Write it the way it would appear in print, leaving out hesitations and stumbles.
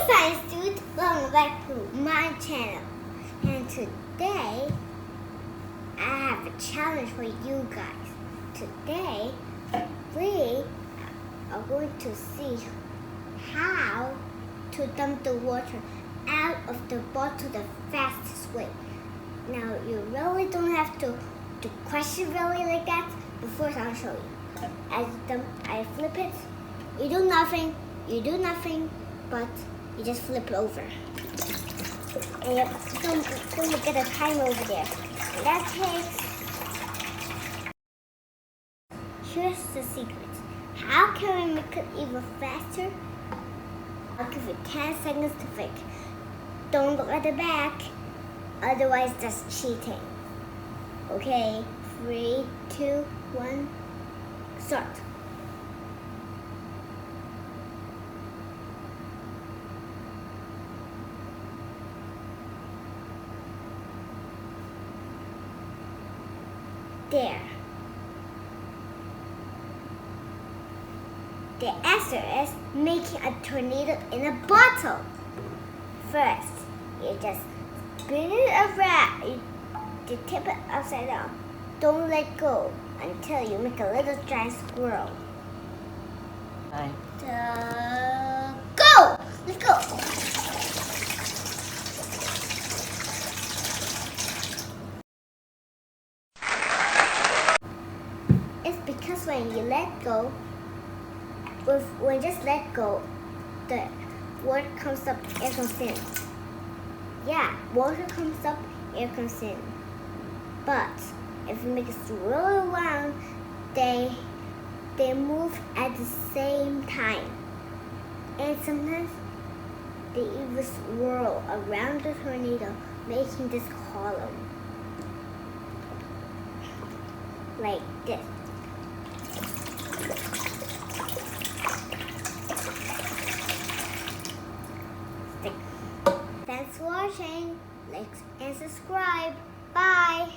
Science Dude, welcome back to my channel. And today, I have a challenge for you guys. Today, we are going to see how to dump the water out of the bottle the fastest way. Now, you really don't have to crush it really like that, but first I'll show you. I flip it, you do nothing, but you just flip it over. And don't forget a timer over there. And that takes... Here's the secret. How can we make it even faster? I'll give you 10 seconds to think. Don't look at the back, otherwise that's cheating. Okay, 3, 2, 1, start. There. The answer is making a tornado in a bottle. First, you just spin it around. You tip it upside down. Don't let go until you make a little giant squirrel. Hi. Go! Let's go! It's because when you let go, when you just let go, the water comes up, air comes in. Yeah, water comes up, air comes in. But if you make it swirl around, they move at the same time. And sometimes they even swirl around the tornado, making this column. Like this. Thanks for watching. Like and subscribe. Bye.